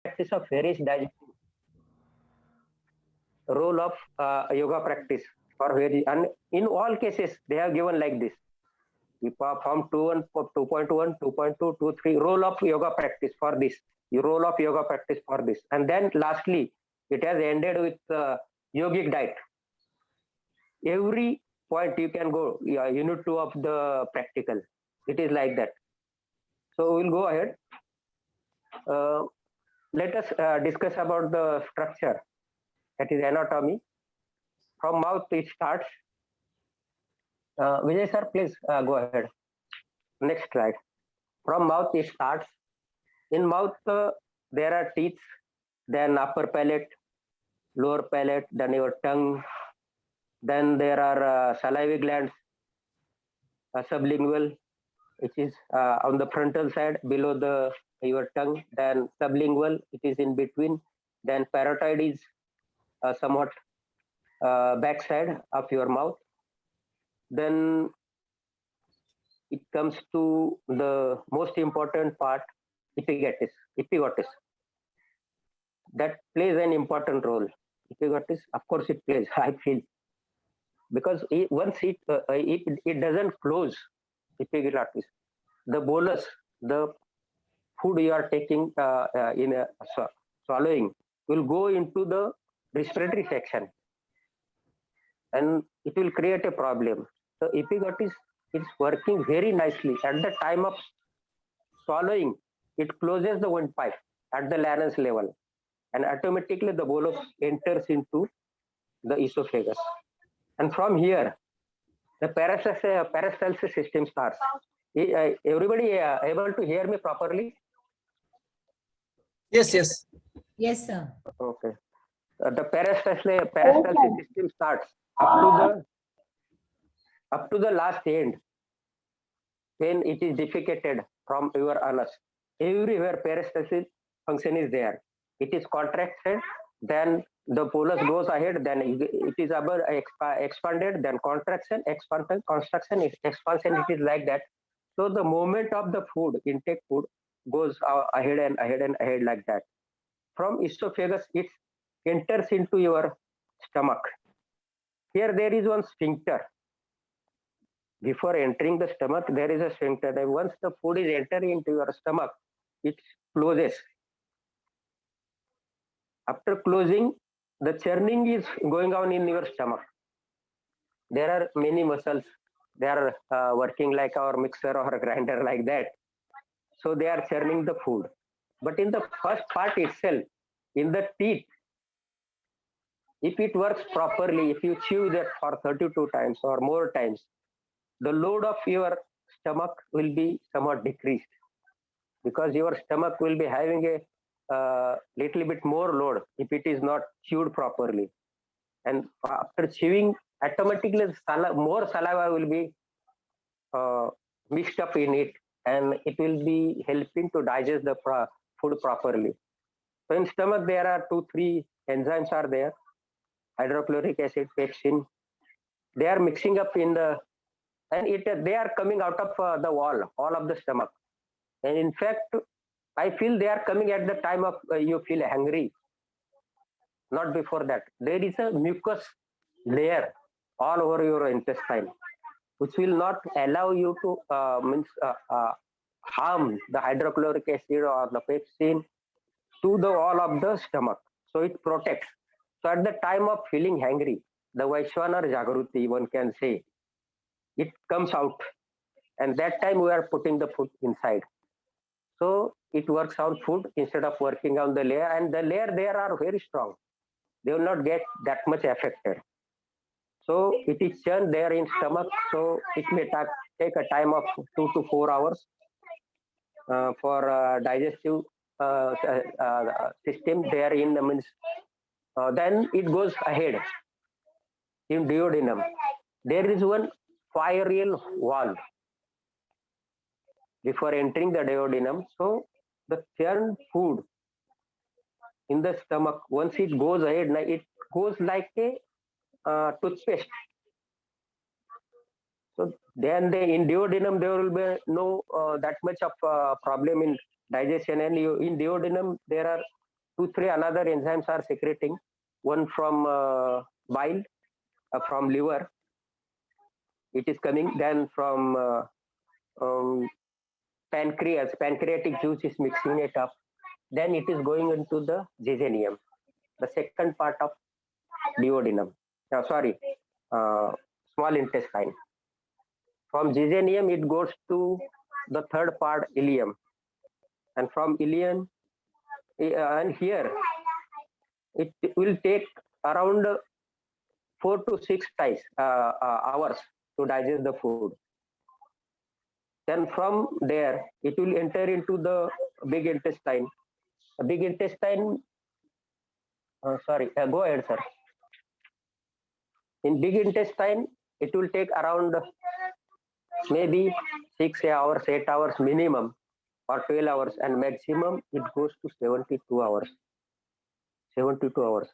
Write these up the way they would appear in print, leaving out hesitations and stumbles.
practice of various digestive role of yoga practice for very, and in all cases they have given like this. We from 2.1, 2.2, 2.3 role of yoga practice for this, role of yoga practice for this, and then lastly it has ended with yogic diet. Every point you can go, yeah, unit 2 of the practical, it is like that. So we'll go ahead. uh, Let us discuss about the structure, that is anatomy. From mouth it starts. Vijay sir, please go ahead. Next slide. From mouth it starts. In mouth, there are teeth, then upper palate, lower palate, then your tongue. Then there are salivary glands, sublingual, which is on the frontal side below the your tongue. Then sublingual, it is in between. Then parotid is somewhat backside of your mouth. Then it comes to the most important part, epiglottis. Epiglottis, that plays an important role. Epiglottis, of course, it plays. I feel, because once it doesn't close, epiglottis, the bolus, the food you are taking in a swallowing will go into the respiratory section, and it will create a problem. So epiglottis is working very nicely at the time of swallowing. It closes the windpipe at the larynx level, and automatically the bolus enters into the esophagus. And from here, the peristalsis system starts. Everybody able to hear me properly? Yes, yes. Yes, sir. Okay. The peristalsis system starts up to the last end, when it is defecated from your anus. Everywhere peristalsis function is there. It is contracted, then the bolus goes ahead, then it is about expanded, then contraction, expansion, contraction, expansion. It is like that. So the moment of the food, intake food, goes ahead and ahead and ahead like that. From esophagus, it enters into your stomach. Here there is one sphincter. Before entering the stomach, there is a sphincter. And once the food is entering into your stomach, it closes. After closing, the churning is going on in your stomach. There are many muscles. They are working like our mixer or a grinder, like that. So they are churning the food. But in the first part itself, in the teeth, if it works properly, if you chew that for 32 times or more times, the load of your stomach will be somewhat decreased, because your stomach will be having a little bit more load if it is not chewed properly. And after chewing, automatically more saliva will be uh, mixed up in it, and it will be helping to digest the food properly. So in stomach, there are 2-3 enzymes are there: hydrochloric acid, pepsin. They are mixing up in the, and they are coming out of the wall of the stomach. And in fact, I feel they are coming at the time of you feel hungry, not before that. There is a mucus layer all over your intestine, which will not allow you to harm the hydrochloric acid or the pepsin to the wall of the stomach. So it protects. So at the time of feeling hungry, the Vaishwanar Jagruti, one can say, it comes out, and that time we are putting the food inside. So it works on food instead of working on the layer, and the layer there are very strong. They will not get that much affected. So it is churned there in stomach. So it may take a time of 2 to 4 hours for digestive system there in the means. Then it goes ahead in duodenum. There is one pharyngeal wall before entering the duodenum. So the churned food in the stomach, once it goes ahead, it goes like a toothpaste. So then in duodenum there will be no that much of problem in digestion, and in duodenum there are two, three another enzymes are secreting. One from bile, from liver, it is coming. Then from um, pancreas, pancreatic juice is mixing it up. Then it is going into the jejunium, the second part of duodenum. Sorry, uh, small intestine. From jejunium, it goes to the third part, ileum, and from ileum, and here it will take around 4 to 6 hours to digest the food. Then from there, it will enter into the big intestine. The big intestine, go ahead, sir. In big intestine, it will take around maybe 6 hours, 8 hours minimum, or 12 hours, and maximum it goes to 72 hours. 72 hours.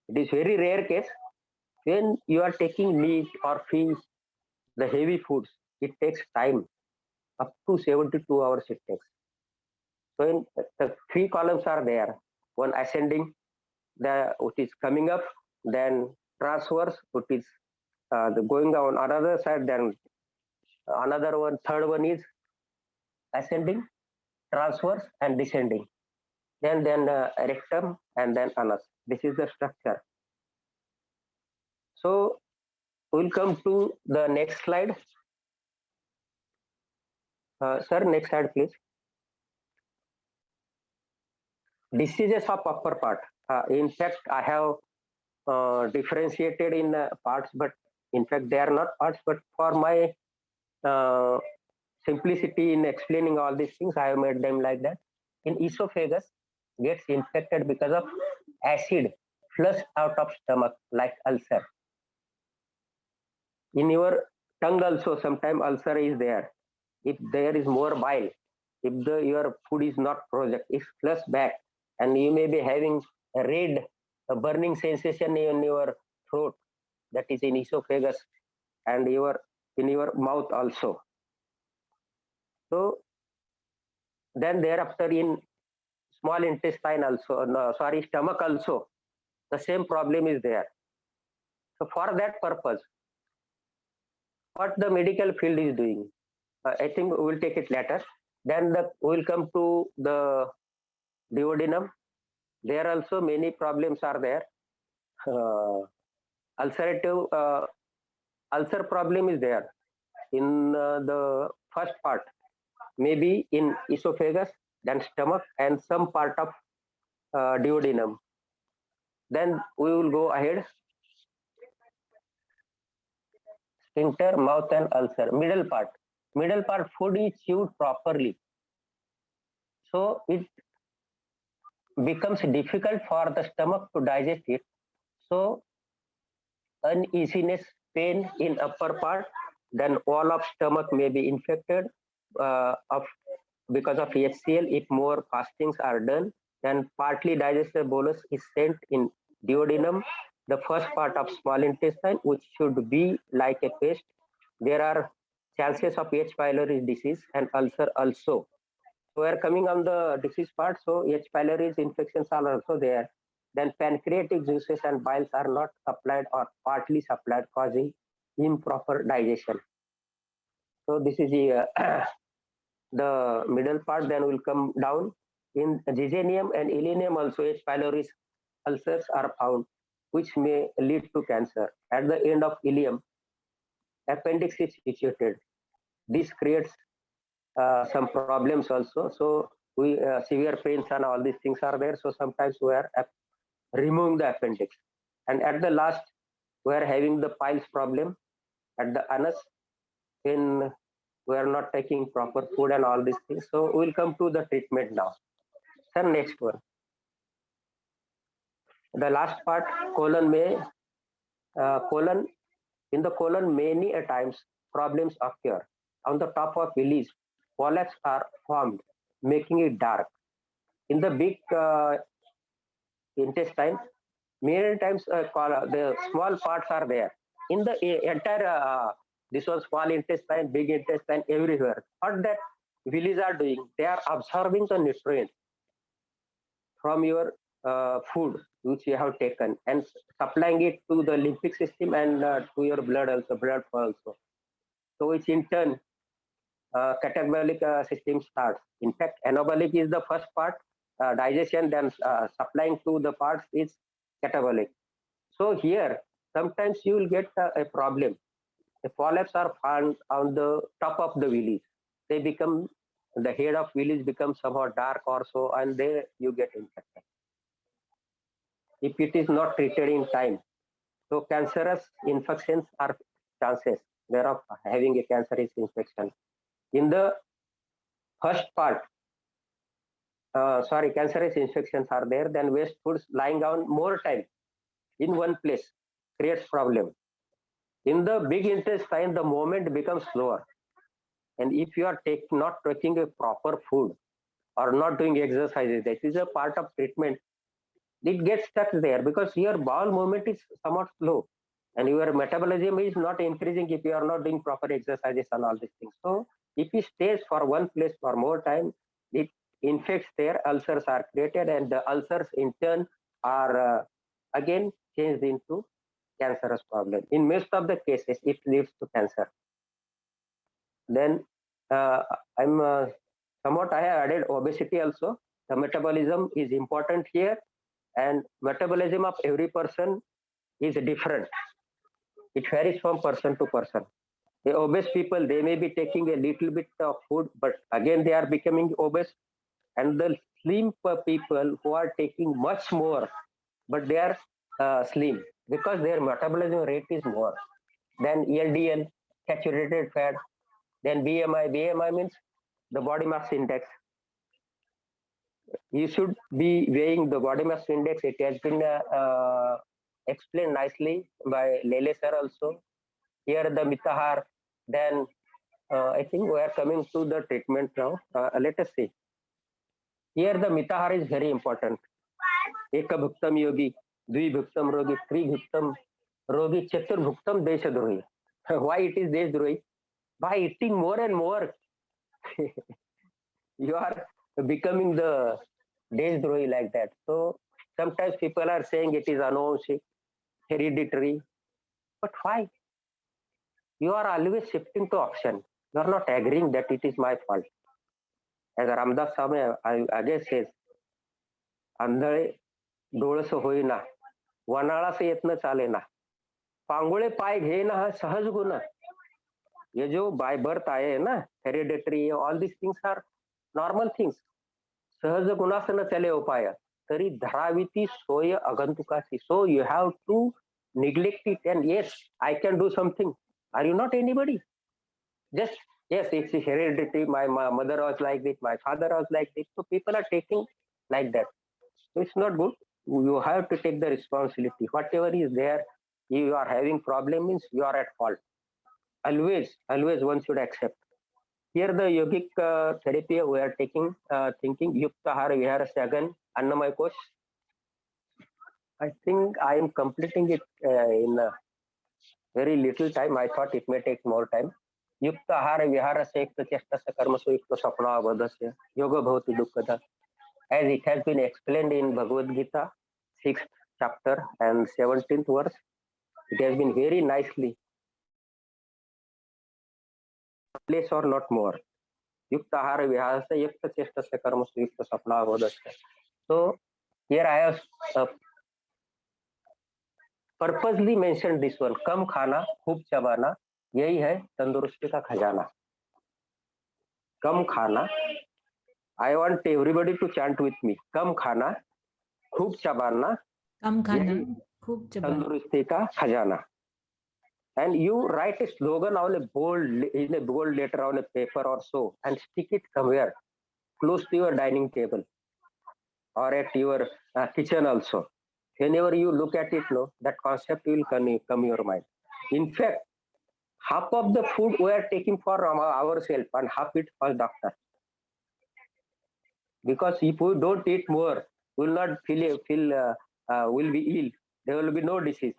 It is very rare case when you are taking meat or fish, the heavy foods. It takes time, up to 72 hours it takes. So in the three columns are there. One ascending, which is coming up, then transverse, which is going on another side, then another one, third one is ascending, transverse, and descending. Then rectum, and then anus. This is the structure. So we'll come to the next slide. Sir, next slide, please. Diseases of upper part. In fact, I have differentiated in parts, but in fact, they are not parts. But for my simplicity in explaining all these things, I have made them like that. In esophagus, gets infected because of acid flushed out of stomach, like ulcer. In your tongue also, sometimes ulcer is there. If there is more bile, if your food is not project, it's flushed back, and you may be having a red, a burning sensation in your throat, that is in esophagus, and in your mouth also. So then thereafter in small intestine also, stomach also, the same problem is there. So for that purpose, what the medical field is doing, I think we will take it later. Then we will come to the duodenum. There also many problems are there. Ulcerative ulcer problem is there in the first part, maybe in esophagus, then stomach, and some part of duodenum. Then we will go ahead. Sphincter, mouth, and ulcer. Middle part food is chewed properly, so it becomes difficult for the stomach to digest it. So uneasiness, pain in upper part, then wall of stomach may be infected because of HCl if more fastings are done. Then partly digested bolus is sent in duodenum, the first part of small intestine, which should be like a paste. There are chances of H. pylori disease and ulcer also. So we are coming on the disease part. So H. pylori infections are also there. Then pancreatic juices and biles are not supplied or partly supplied, causing improper digestion. So this is the middle part. Then will come down. In jejunium and ileum also H. pylori ulcers are found, which may lead to cancer. At the end of ileum, appendix is situated. This creates some problems also. So we severe pains and all these things are there. So sometimes we are removing the appendix. And at the last, we are having the piles problem at the anus when we are not taking proper food and all these things. So we'll come to the treatment now. Sir, next one. The last part, colon may, in the colon many a times problems occur. On the top of ileus, polyps are formed, making it dark. In the big intestine, many times the small parts are there. In the entire, this was small intestine, big intestine, everywhere. What that villi are doing, they are absorbing the nutrients. from your food which you have taken and supplying it to the lymphatic system and to your blood also, blood flow also. So which in turn catabolic system starts. In fact, anabolic is the first part, digestion, then supplying to the parts is catabolic. So here, sometimes you will get a problem. The polyps are found on the top of the villi. They become, the head of villi becomes somehow dark or so, and there you get infected. If it is not treated in time, so cancerous infections are chances thereof having a cancerous infection. In the first part, cancerous infections are there, then waste foods lying down more time in one place creates problem. In the big intestine, the movement becomes slower. And if you are not taking a proper food or not doing exercises, that is a part of treatment, it gets stuck there because your bowel movement is somewhat slow and your metabolism is not increasing if you are not doing proper exercises and all these things. So if it stays for one place for more time, it infects there, ulcers are created, and the ulcers in turn are again changed into cancerous problem. In most of the cases, it leads to cancer. Then I'm somewhat I have added obesity also. The metabolism is important here, and metabolism of every person is different. It varies from person to person. The obese people, they may be taking a little bit of food, but again they are becoming obese. And the slim people who are taking much more, but they are slim because their metabolism rate is more. Then LDL, saturated fat, then BMI. BMI means the body mass index. You should be weighing the body mass index. It has been explained nicely by Lele sir also. Here the Mitahar. Then I think we are coming to the treatment now. Let us see. Here the Mitahar is very important. Ekabhuktam yogi, Dvibhuktam rogi, Tribhuktam rogi, Chaturbhuktam Deshadrohi. Why it is Deshdrohi? By eating more and more, you are becoming the Deshdrohi like that. So sometimes people are saying it is anuvanshik, hereditary. But why? You are always shifting to option. You are not agreeing that it is my fault. As Ramdas Swami again says, आंधळे डोळस होईना वनाळास येतन चालेना पांगुळे पाय घेना हा सहज गुण ये जो bye birth आए ना hereditary all this things are normal things सहज गुणासन चले उपाय तरी धराविती सोय अगंतुकासी so you have to neglect it and yes I can do something are you not anybody just yes it's hereditary my mother was like this my father was like this so people are taking like that. So it's not good. You have to take the responsibility. Whatever is there, you are having problem means you are at fault. Always one should accept. Here the yogic therapy we are taking, thinking Yukta Ahara Vihara Sagan Annamaya Kosh. I think I am completing it in very little time. I thought it may take more time. युक्त आहार विहार से युक्त चेष्टा से कर्म से युक्त स्वप्न बोधस्य योग भवति दुःखद. As it has been explained in Bhagavad Gita, 6th chapter and 17th verse, it has been very nicely place or not more. Yukta ahara vihasa yukta chestasya karmasya yukta sapna bodasya. So here I have purposely mentioned this one. कम खाना खूब चबाना यही है तंदुरुस्ती का खजाना. कम खाना. I want everybody to chant with me. कम खाना खूब चबाना कम खाना खूब चबाना तंदुरुस्ती का खजाना. And you write a slogan on a bold letter on a paper or so and stick it somewhere close to your dining table or at your kitchen also. Whenever you look at it, no, that concept will come your mind. In fact, half of the food we are taking for ourselves and half it for doctor. Because if we don't eat more, we will not will be ill. There will be no disease.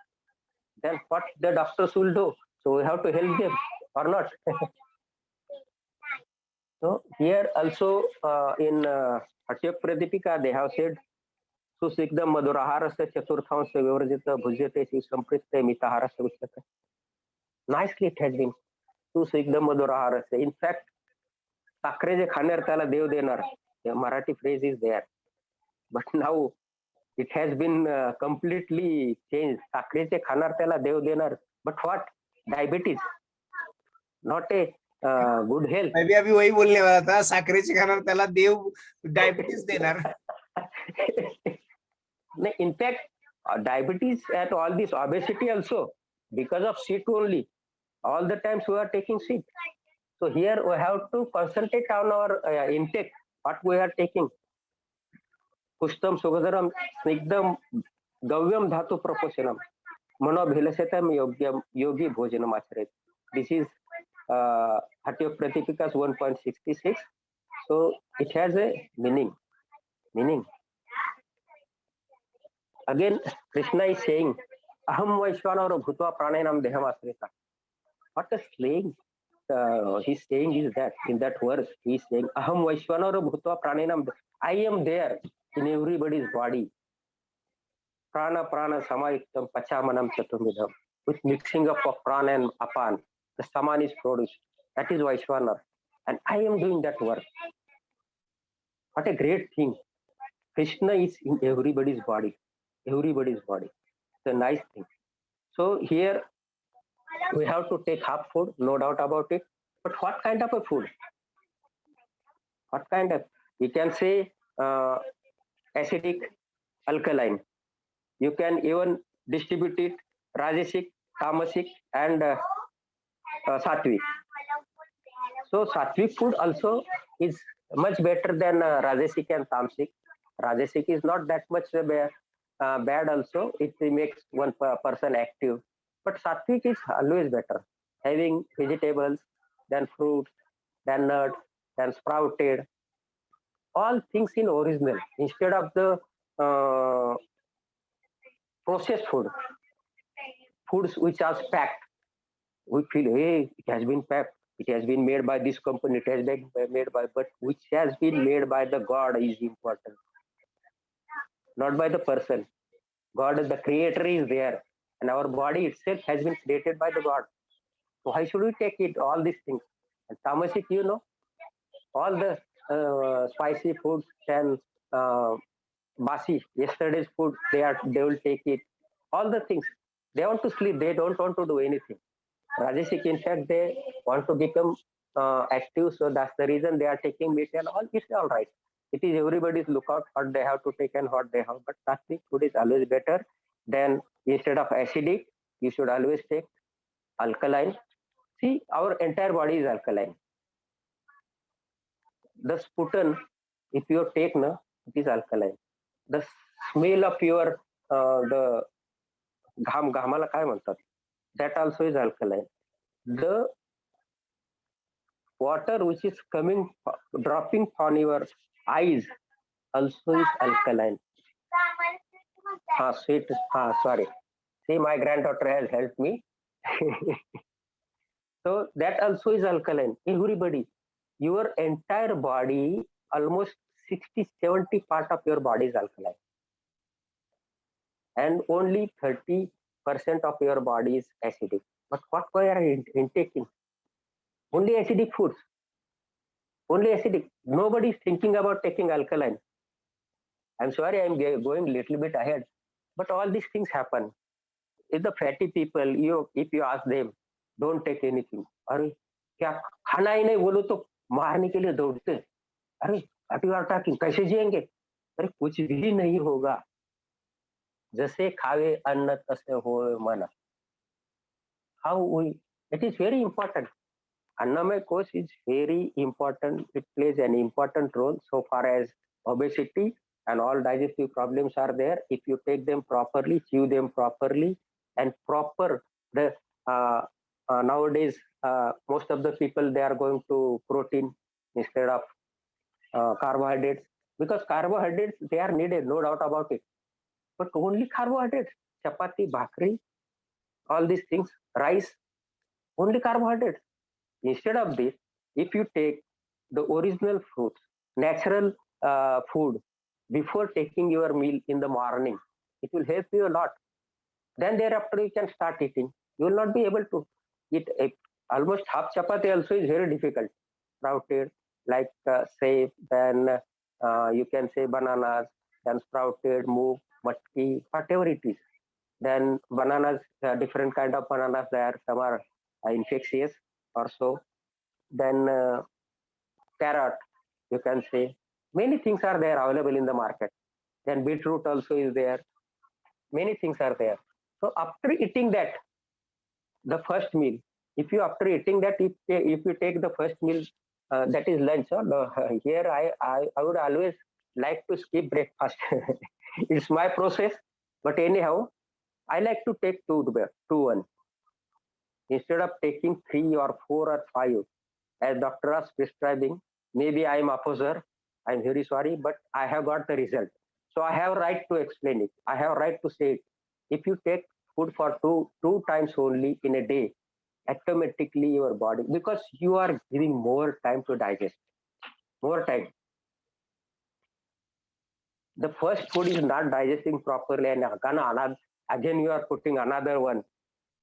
Then what the doctors will do? So we have to help them or not. So here also in Atyok Pradipika they have said सुसिग्धं मधुराहारस्य चतुर्थांश विवर्जित भुज्यते संपृक्ते मिताहारस्य उच्यते. Nicely it has been. सुसिग्धं मधुराहारस्य. In fact, Sakhare जे खाणार त्याला देव देणार. The Marathi phrase is there. But now it has been completely changed. साखरेचे खाणार त्याला देव देणार. But what? Diabetes. Not a good health. मैं भी अभी वही बोलने वाला था, साखरेचे खाणार त्याला देव डायबिटीज देणार. In fact, diabetes and all this obesity also because of seed only. All the times we are taking seed. So here we have to concentrate on our intake, what we are taking. पुष्टम सुगधरम स्निग्धम गव्यम धातु प्रपोषणम मनोभिलषितम योग्यम योगी भोजनम आचरेत. This is Hatha Pratipikas 1.66. So it has a meaning. Again, Krishna is saying, Aham Vaishvanara Bhutva Pranayam Deham Asrita. What a slaying he's saying is that in that verse, he's saying, Aham Vaishvanara Bhutva Pranayam. I am there in everybody's body. Prana Prana Samayuktam Pachamanam Chaturmidham. With mixing up of prana and apan, the saman is produced. That is Vaishvanar. And I am doing that work. What a great thing. Krishna is in everybody's body. It's a nice thing. So here we have to take half food, no doubt about it. But what kind of a food? What kind of? We can say acidic, alkaline. You can even distribute it Rajasic, Tamasic, and Sattvic. So Sattvic food also is much better than Rajasic and Tamasic. Rajasic is not that much bad also. It makes one person active. But Sattvic is always better. Having vegetables, then fruits, then nuts, then sprouted. All things in original. Instead of the processed foods which are packed. We feel, hey, it has been packed. It has been made by this company. It has been made by, but which has been made by the God is important. Not by the person. God, the creator, is there. And our body itself has been created by the God. So why should we take it, all these things? And Tamasic, all the spicy foods and basi, yesterday's food, they will take it. All the things. They want to sleep. They don't want to do anything. Rajasic, in fact, they want to become active. So that's the reason they are taking meat and all. It's all right. It is everybody's lookout what they have to take and what they have. But Sattvic food is always better than, instead of acidic, you should always take alkaline. See, our entire body is alkaline. The sputum, if you take, it is alkaline. The smell of your the ghamala काय म्हणतात, that also is alkaline. The water which is dropping on your eyes also is alkaline. Sweet. Sorry. See, my granddaughter has helped me. So that also is alkaline. Everybody, your entire body, almost 60-70 part of your body is alkaline. And only 30% of your body is acidic. But what we are intaking? Only acidic foods. Only acidic. Nobody is thinking about taking alkaline. I'm sorry, I'm going a little bit ahead. But all these things happen. If the fatty people, if you ask them, don't take anything. अरे क्या खाना ही नहीं बोलो तो मारने के लिए दौड़ते. अरे what you are talking? कैसे जिएंगे? अरे कुछ भी नहीं होगा. जैसे खावे अन्न तसे होय मन. It is very important. Annamay course is very important. It plays an important role so far as obesity and all digestive problems are there. If you take them properly, chew them properly, and nowadays most of the people, they are going to protein instead of carbohydrates, because carbohydrates, they are needed, no doubt about it. But only carbohydrates, chapati, bhakri, all these things, rice, only carbohydrates. Instead of this, if you take the original fruits, natural food, before taking your meal in the morning. It will help you a lot. Then thereafter you can start eating. You will not be able to eat almost half chapati also is very difficult. Sprouted, like say, then you can say bananas, then sprouted, move, matki, whatever it is. Then bananas, different kind of bananas there. Some are infectious or so. Then carrot, you can say. Many things are there available in the market. Then beetroot also is there. Many things are there. So after eating that, the first meal, if you after eating that, if you take the first meal, that is lunch. Here I would always like to skip breakfast. It's my process, but anyhow, I like to take two one instead of taking three or four or five as doctor is prescribing. Maybe I am opposer. I'm very sorry, but I have got the result. So I have right to explain it. I have right to say it. If you take food for two times only in a day, automatically your body, because you are giving more time to digest, more time. The first food is not digesting properly, and again you are putting another one.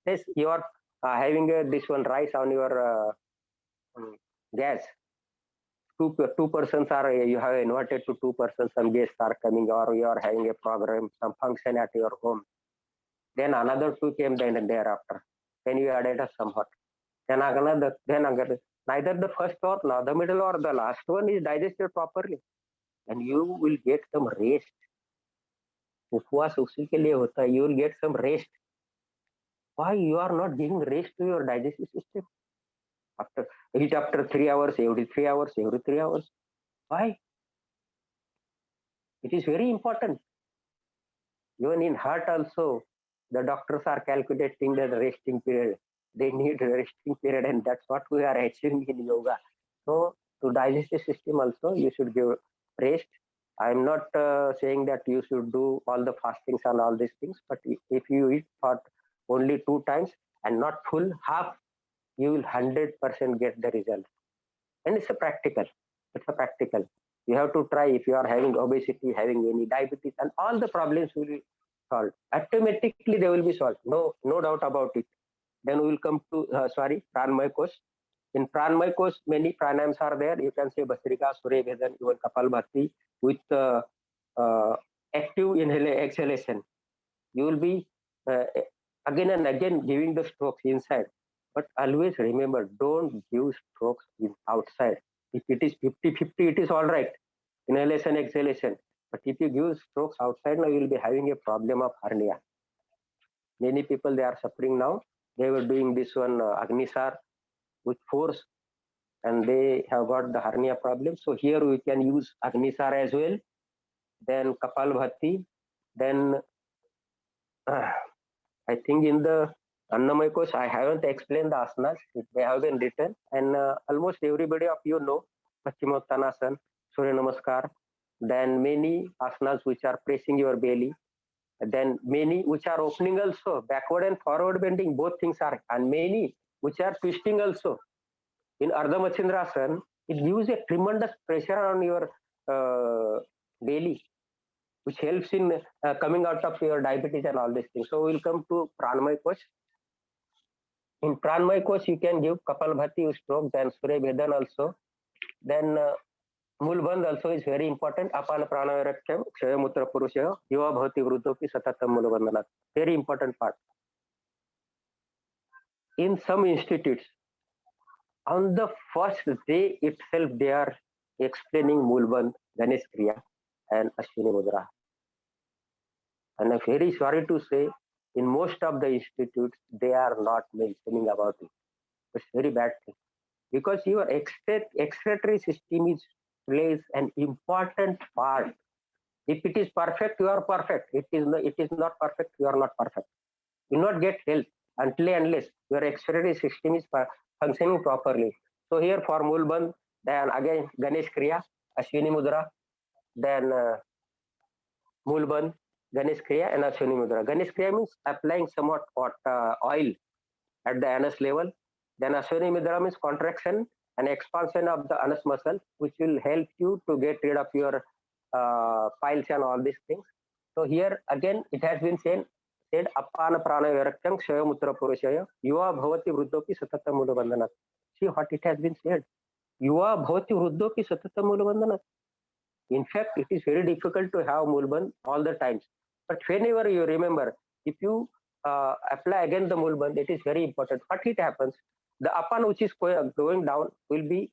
Yes, you are having this one rice on your gas. Two persons are, you have invited to two persons, some guests are coming, or you are having a program, some function at your home. Then another two came then and thereafter. Then you added a somewhat. Then another, neither the first or not the middle or the last one is digested properly, and you will get some rest. उपवास उसी के लिए होता है. You will get some rest. Why you are not giving rest to your digestive system? After 3 hours, every 3 hours, every 3 hours. Why? It is very important. Even in heart also, the doctors are calculating the resting period. They need a resting period, and that's what we are achieving in yoga. So to digestive system also, you should give rest. I'm not saying that you should do all the fastings and all these things, but if you eat for only two times and not full half, you will 100% get the result. And it's a practical. It's a practical. You have to try. If you are having obesity, having any diabetes, and all the problems will be solved. Automatically they will be solved. No doubt about it. Then we will come to Pranamaya Kosh. In Pranamaya Kosh, many pranayams are there. You can say Bhastrika, Surya Bhedan, even Kapalbhati with active exhalation. You will be again and again giving the strokes inside. But always remember, don't give strokes outside. If it is 50-50, it is all right. Inhalation, exhalation. But if you give strokes outside, now you will be having a problem of hernia. Many people, they are suffering now. They were doing this one Agnisar with force, and they have got the hernia problem. So here we can use Agnisar as well. Then Kapalbhati. Then I think in the Annamaya Kosh, I haven't explained the asanas. They have been written, and almost everybody of you know Paschimottanasana, Surya Namaskar. Then many asanas which are pressing your belly. Then many which are opening also, backward and forward bending, both things are, and many which are twisting also. In Ardha Machindrasana, it gives a tremendous pressure on your belly, which helps in coming out of your diabetes and all these things. So we'll come to Pranamaya Kosh. In Pranamaya Kosh, you can give Kapalbhati stroke, then Surya Bhedan also. Then Mulbandh also is very important. Apana Pranavarakhyam, Kshayamutra Purusha, Yuva Bhavati Vruddhopi Satatam Mulbandhanat. Very important part. In some institutes, on the first day itself, they are explaining Mulbandh, Ganesh Kriya, and Ashwini Mudra. And I'm very sorry to say, in most of the institutes, they are not mentioning about it. It's very bad thing. Because your excretory system plays an important part. If it is perfect, you are perfect. It is not perfect, you are not perfect. You will not get health unless your excretory system is functioning properly. So here for Mulbandh, then again Ganesh Kriya, Ashwini Mudra, then Mulbandh, Ganesh Kriya and Ashwini Mudra. Ganesh Kriya means applying somewhat oil at the anus level. Then Ashwini Mudra means contraction and expansion of the anus muscle, which will help you to get rid of your piles and all these things. So here again it has been said apana prana viraktyam kshayamutra purushaya yuva bhavati vruddhopi satata mulabandhanat. See what it has been said. Yuva bhavati vruddhopi satata mulabandhanat. In fact, it is very difficult to have mulband all the times. But whenever you remember, if you apply again the mulband, it is very important. What it happens, the apan which is going down will be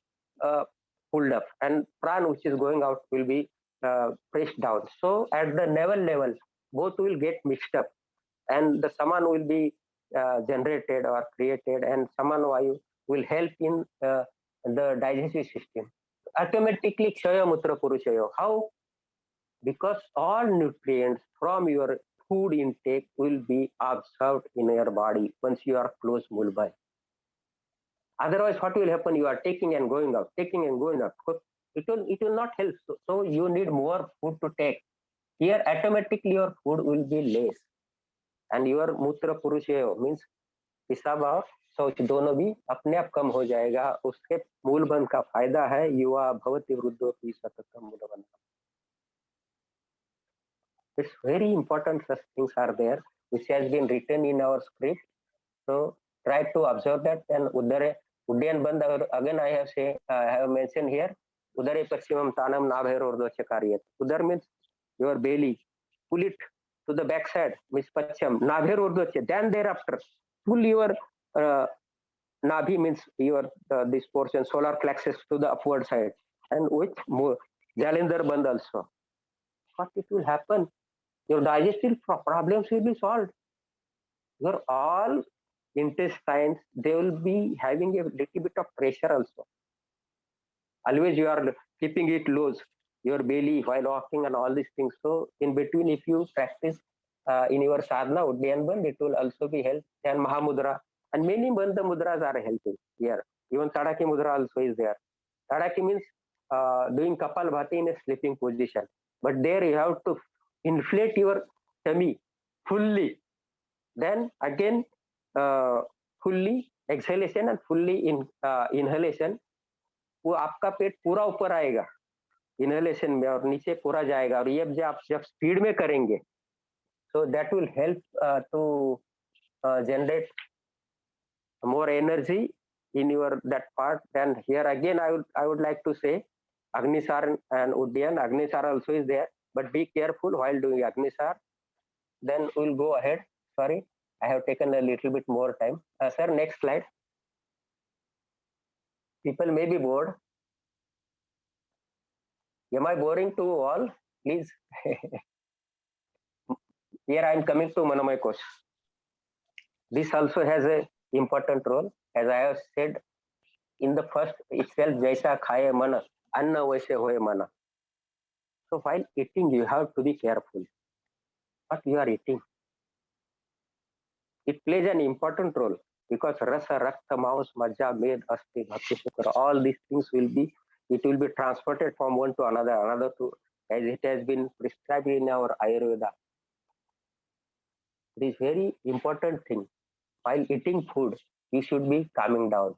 pulled up, and pran which is going out will be pressed down. So at the navel level, both will get mixed up, and the saman will be generated or created, and saman vayu will help in the digestive system. Automatically kshaya mutra purushayo. How? Because all nutrients from your food intake will be absorbed in your body once you are close mulbai. Otherwise, what will happen? You are taking and going out, taking and going out. It will not help. So you need more food to take. Here, automatically your food will be less, and your mutra purushayo means पेशाब और शौच दोनों भी अपने आप कम हो जाएगा. उसके मूलबंध का फायदा है युवा भवति वृद्धो की सततम मूलबंध. It's very important. Such things are there which has been written in our script. So try to observe that. And udare uddyan bandh again I have mentioned here. Udare paschimam tanam nabher urdhva chakariyat. Udar means your belly. Pull it to the backside means paschim. Nabher urdhva. Then thereafter pull your Nabhi means your this portion solar plexus to the upward side, and with Jalindhar Bandh also. What it will happen? Your digestive problems will be solved. Your all intestines, they will be having a little bit of pressure also. Always you are keeping it loose, your belly while walking and all these things. So in between, if you practice in your sadhana, Uddiyana Bandh, it will also be helped. And Mahamudra. And many Bandha mudras are helping here. Even Tadaki mudra also is there. Tadaki means doing Kapalbhati in a sleeping position. But there you have to inflate your tummy fully. Then again, fully exhalation and fully inhalation. वो आपका पेट पूरा ऊपर आएगा inhalation में और नीचे पूरा जाएगा. और ये जब स्पीड में करेंगे, so that will help to generate more energy in your that part. Then here again I would like to say Agnisar and Uddiyana. Agnisar also is there, but be careful while doing Agnisar. Then we'll go ahead. Sorry, I have taken a little bit more time. Sir, next slide. People may be bored. Am I boring to all? Please. Here I am coming to Manomaya Kosh. This also has a important role. As I have said in the first itself, Jaisa Khaya Mana, Anna Vaise Hoye Mana. So while eating, you have to be careful what you are eating. It plays an important role because Rasa, Rakta, Maus, Majja, Med, Asti, Bhakti, Sukra, all these things will be transported from one to another to, as it has been prescribed in our Ayurveda. It is very important thing. While eating food, you should be calming down,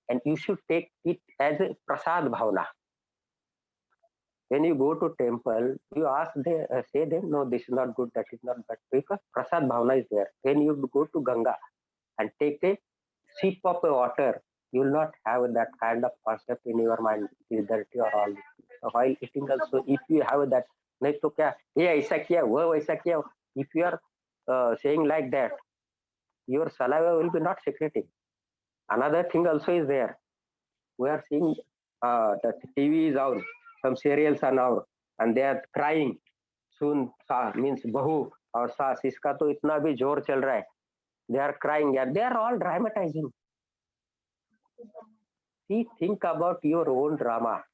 and you should take it as a prasad bhavana. When you go to temple, you ask them, say them, no, this is not good, that is not bad, because prasad bhavana is there. When you go to Ganga and take a sip of the water, you will not have that kind of concept in your mind, it is dirty or all. So while eating also, if you have that, नहीं तो क्या ये ऐसा किया वो वैसा किया, if you are saying like that, your saliva will be not secreting. Another thing also is there. We are seeing the TV is out, some serials are now, and they are crying. Soon sa means bahu or saas, iska to itna bhi जोर चल रहा है. They are crying. Yeah, they are all dramatizing. See, think about your own drama,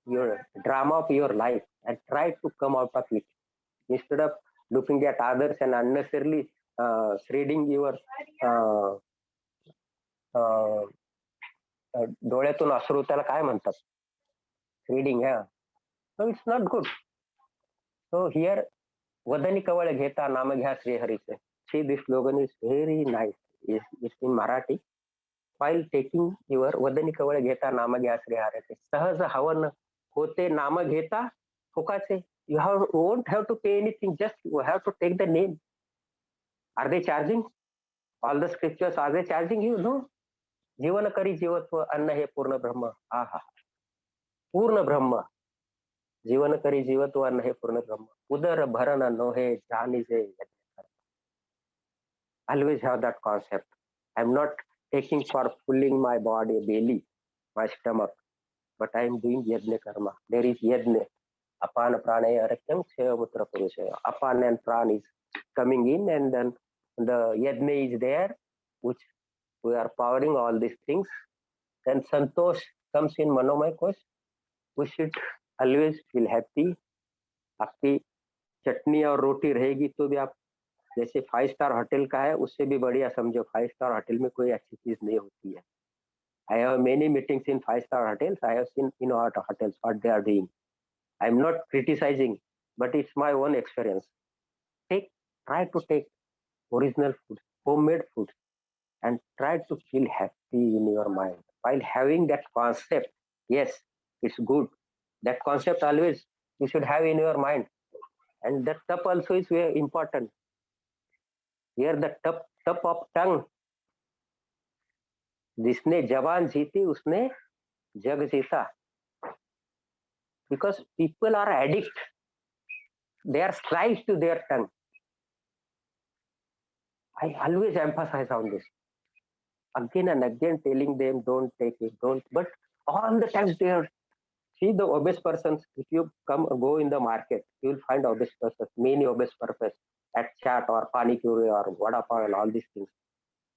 your drama of your life, and try to come out of it instead of looking at others and unnecessarily shredding your डोळ्यातून अश्रू त्याला काय म्हणतात reading so it's not good. So here वदनी कवळ घेता नाम घ्या श्रीहरीचे. See, this slogan is very nice. It's in Marathi. While taking your वदनी कवळ घेता नाम घ्या श्रीहरीचे. सहज हवन होते नाम घेता Fokase. Won't have to pay anything. Just you have to take the name. Are they charging? All the scriptures, are they charging you? No. जीवन करी जीवत्व अन्न हे पूर्ण ब्रह्म. आहा, पूर्ण ब्रह्म. जीवन करी जीवत्व अन्न हे पूर्ण ब्रह्म. उदर भरण नो हे जानिजे. Always have that concept. I'm not taking for filling my body belly, my stomach, but I am doing yajna karma. There is yajna. Apana pranaya arakyam kshayamutra purushaya. Apan and pran is coming in, and then the yajna is there, which we are powering all these things. Then santosh comes in manomay kosh. We should always feel happy. आपकी चटनी और रोटी रहेगी तो भी आप, जैसे 5 star hotel का है उससे भी बढ़िया समझो. 5 स्टार होटल में कोई अच्छी चीज नहीं होती है. I have many meetings in 5 star hotels. I have seen in what hotels what they are doing. I am not criticizing, but it's my own experience. Try to take original food, homemade food, and try to feel happy in your mind while having that concept. Yes, it's good. That concept always you should have in your mind, and that tap also is very important. Here the tap of tongue. जिसने जबान जीती उसने जग जीता. Because people are addict. They are slaves to their tongue. I always emphasize on this. Again and again telling them don't take it, don't. But all the times they are. See the obese persons. If you go in the market, you will find obese persons, many obese persons at chaat or pani puri or vada pav and all these things.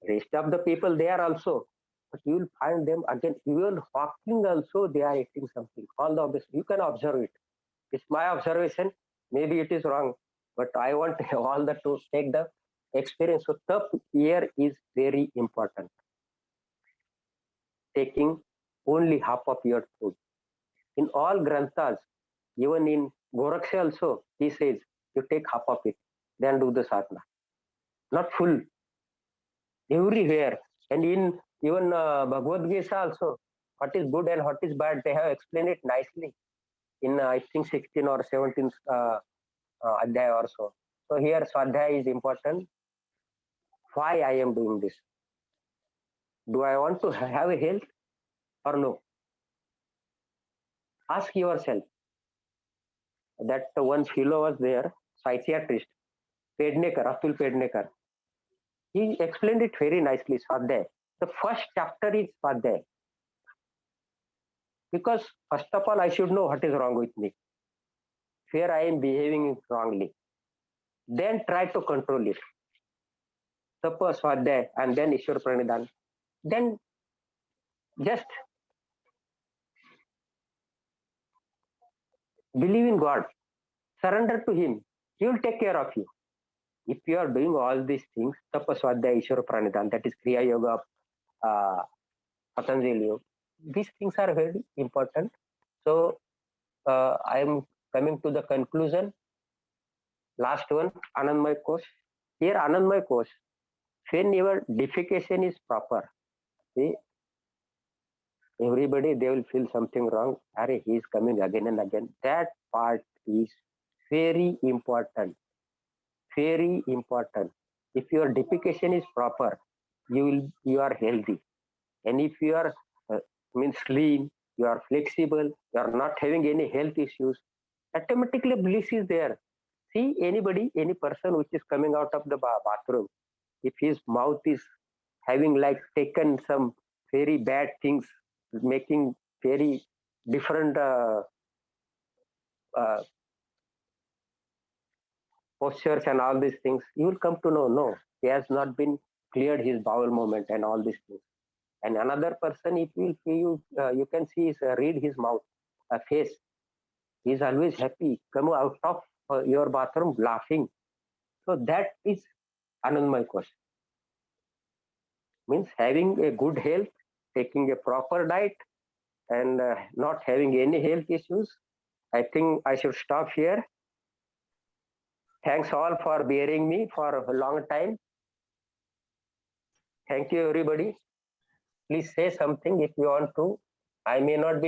Rest of the people there also. But you will find them again, even walking also, they are eating something. All the obvious, you can observe it. It's my observation. Maybe it is wrong, but I want all the to take the experience. So tough here is very important. Taking only half of your food. In all granthas, even in Goraksha also, he says, you take half of it, then do the sadhana. Not full. Everywhere. And in even Bhagavad Gita also, what is good and what is bad, they have explained it nicely in I think 16 or 17 adhyaya or so. So here Swadhyaya is important. Why I am doing this? Do I want to have a health or no? Ask yourself. That one fellow was there, psychiatrist, Pednekar, Atul Pednekar. He explained it very nicely, Swadhyaya. The first chapter is Swadhyaya. Because first of all, I should know what is wrong with me. Where I am behaving wrongly. Then try to control it. Suppose Swadhyaya and then Ishwar Pranidhan. Then just believe in God. Surrender to Him. He will take care of you. If you are doing all these things, Tapa Swadhyaya, Ishwar Pranidhan, that is Kriya Yoga of Patanjali Yoga, these things are very important. So I am coming to the conclusion. Last one, Anandmay Kosh. Here Anandmay Kosh, when your defecation is proper, see, everybody they will feel something wrong. Arey, he is coming again and again. That part is very important. Very important. If your defecation is proper, you are healthy. And if you are means slim, you are flexible, you are not having any health issues, automatically bliss is there. See anybody, any person which is coming out of the bathroom, if his mouth is having like taken some very bad things, making very different postures and all these things, you will come to know, no, he has not been cleared his bowel movement and all these things. And another person, if you can see read his mouth, face, he is always happy, come out of your bathroom laughing. So that is Anandmay Kosh. Means having a good health, taking a proper diet, and not having any health issues. I think I should stop here. Thanks all for bearing me for a long time. Thank you, everybody. Please say something if you want to. I may not be